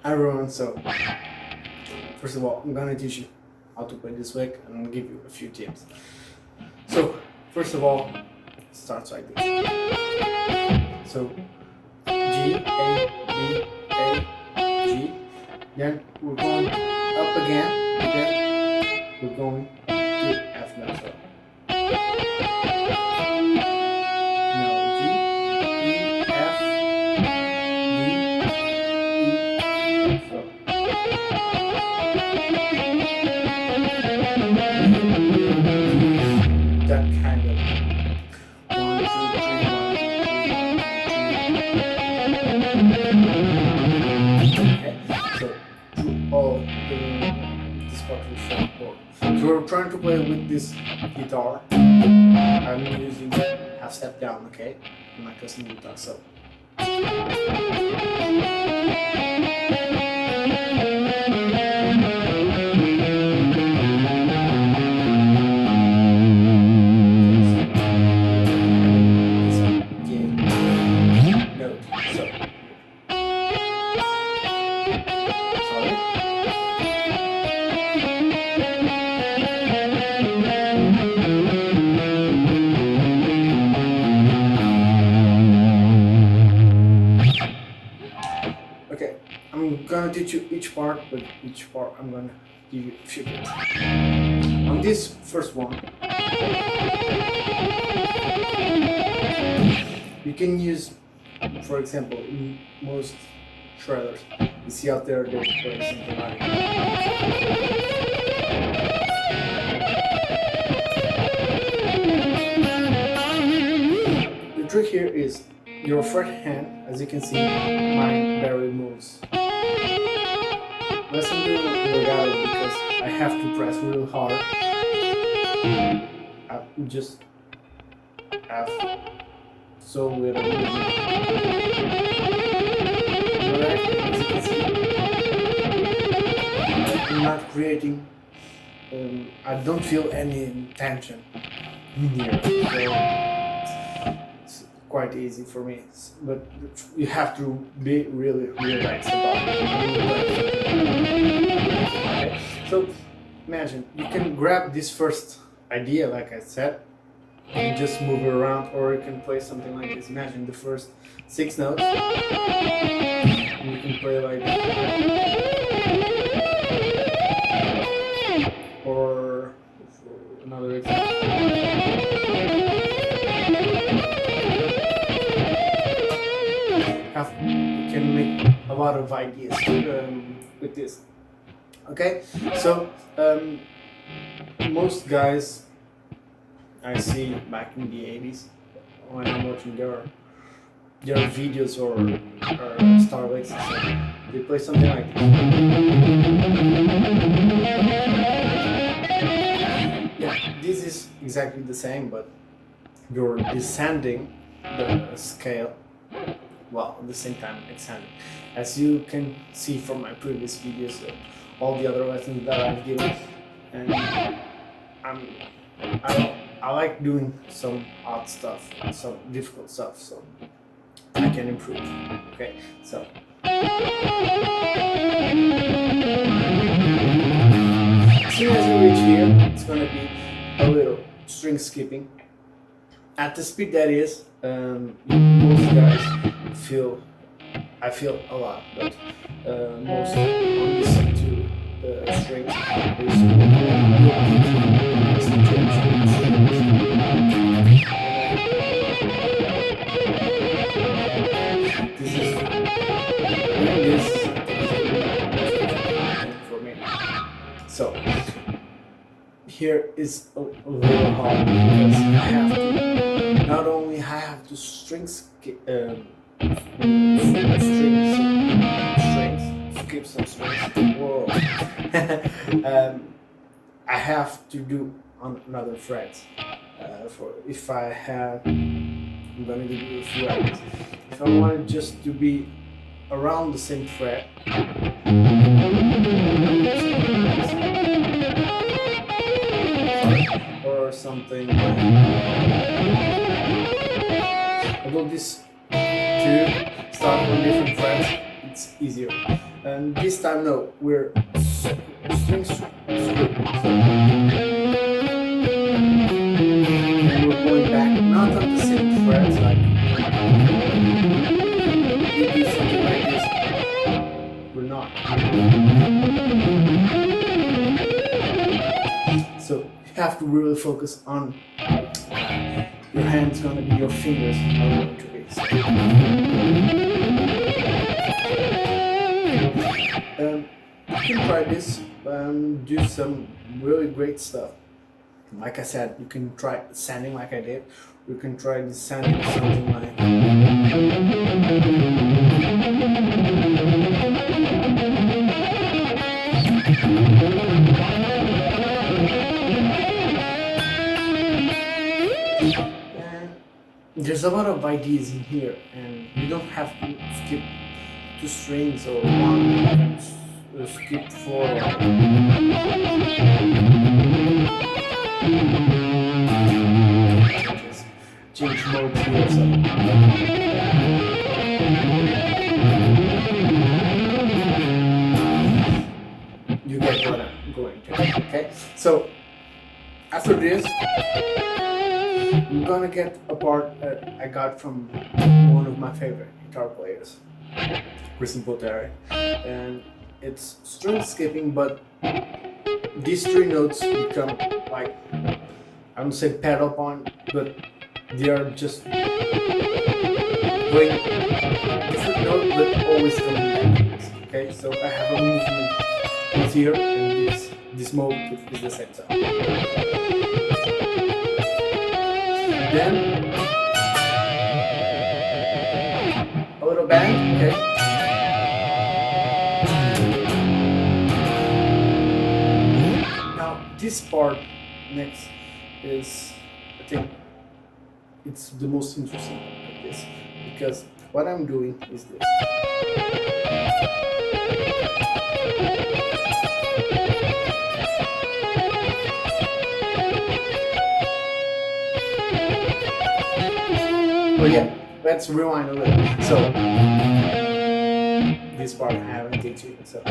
Everyone, so first of all, I'm gonna teach you how to play this lick and I'll give you a few tips. So, first of all, it starts like this. So, G, A, B, A, G. Then we're going up again, then we're going to F now. So, now G, E, F, D, E, F. So, that kind of 1, 2, 3, 1, 2, 3, 1, 2, 3. Okay, so through all this part of the front board. So we're trying to play with this guitar. I'm using half step down, okay? My custom guitar, so. Okay, I'm gonna teach you each part, but each part I'm gonna give you a few tips. On this first one, you can use, for example, in most shredders, you see out there they play something like the trick here is your fret hand, as you can see, mine barely moves. Unless I'm doing legato because I have to press real hard. I just have so little movement. But as you can see, I'm not creating, I don't feel any tension in here. So quite easy for me, but you have to be really relaxed about it. Okay. So imagine you can grab this first idea, like I said, and just move it around, or you can play something like this. Imagine the first 6 notes, and you can play like this. Or another example. You can make a lot of ideas with this. Okay, so most guys I see back in the 80s when I'm watching their videos or Starbucks, so they play something like this. Yeah, this is exactly the same, but you're descending the scale. Well, at the same time extending. As you can see from my previous videos, all the other lessons that I've given, and I like doing some odd stuff, some difficult stuff, so I can improve. Okay, so as soon as you reach here, it's gonna be a little string skipping at the speed that is. Most guys I feel a lot, but most on these 2 strings is this is for me. So here is a little hard because I have to not only have to skip some strings. Whoa. I have to do on another fret. If I have, I'm gonna give you a few ideas. If I wanted just to be around the same fret, or something. Although this 2 start on different frets, it's easier. And this time, no, we're string screw. And we're going back, not on the same frets, like you do something like this. We're not. So you have to really focus on your hand's gonna be your fingers are going to be. You can try this and do some really great stuff. Like I said, you can try sanding like I did. You can try descending something like. There's a lot of ideas in here, and you don't have to skip 2 strings or 1, you can skip 4. Just change mode here. So. You get what I'm going to. Okay, so after this. I'm gonna get a part that I got from one of my favorite guitar players, Christian Poteri, and it's string skipping, but these 3 notes become like, I don't say pedal point, but they are just playing different notes, but always coming back to this. Okay, so I have a movement both here and this mode is the same sound. Then a little bang, okay. Now this part next is, I think, it's the most interesting part of this, because what I'm doing is this. Oh yeah, let's rewind a little. So this part I haven't teach you. So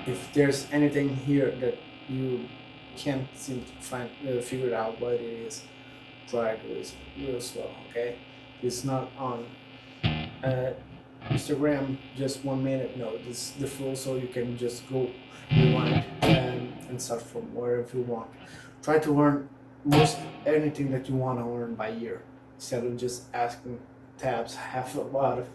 if there's anything here that you can't seem to figure out what it is, try it real slow, okay? It's not on Instagram just 1 minute, no, this is the full, so you can just go rewind and start from wherever you want. Try to learn most anything that you want to learn by ear, instead of just asking tabs. I have a lot of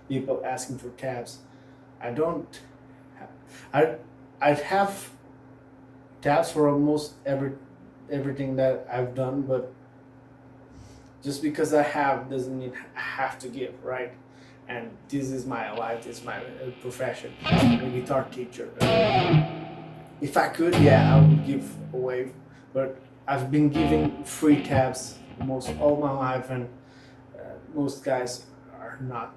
people asking for tabs. I have tabs for almost everything that I've done, but just because I have doesn't mean I have to give, right? And this is my life, this is my profession. I'm a guitar teacher. If I could, yeah, I would give away, but I've been giving free tabs most all my life, and most guys are not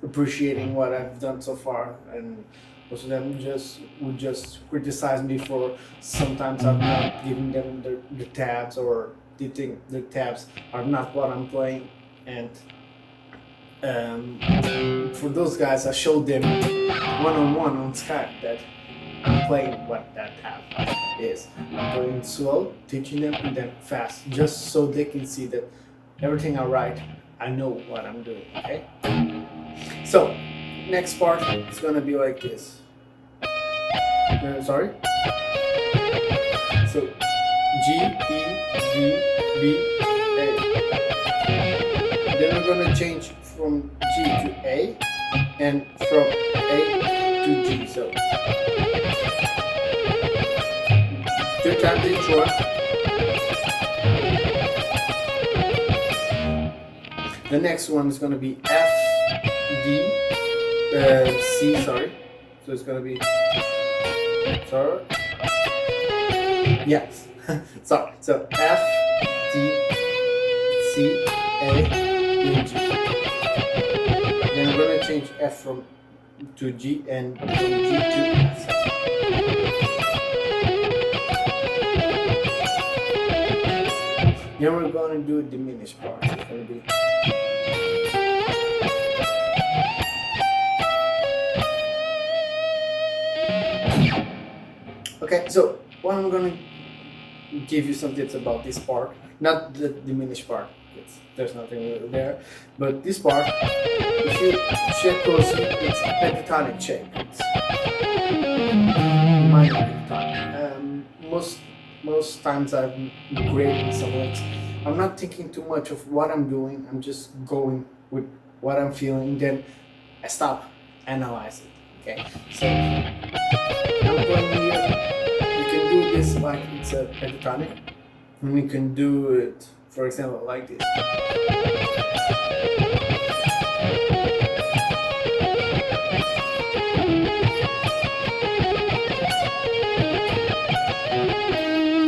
appreciating what I've done so far, and most of them would just criticize me for sometimes I'm not giving them the tabs, or they think the tabs are not what I'm playing. And for those guys, I showed them one-on-one on Skype that I'm playing what that tab is. I'm playing slow, teaching them, and then fast, just so they can see that everything I write, I know what I'm doing, okay? So, next part is gonna be like this. Sorry? So, G, E, D, B, A. Then we're gonna change from G to A, and from A to G. So, 3 times each one. The next one is gonna be F, D, C, sorry. So it's gonna be, sorry. Yes, Sorry. So F, D, C, A, E, G. Then I'm gonna change F to G and from G to F. Then we're gonna do a diminished part. It's gonna be. Okay, so what I'm gonna give you some tips about this part, not the diminished part. There's nothing really there, but this part, if you check closely, it's pentatonic shape. It's minor pentatonic. Most times I'm grading some licks. I'm not thinking too much of what I'm doing. I'm just going with what I'm feeling. Then I stop, analyze it. Okay, so I'm going here. You can do this like it's a pentatonic, and you can do it, for example, like this.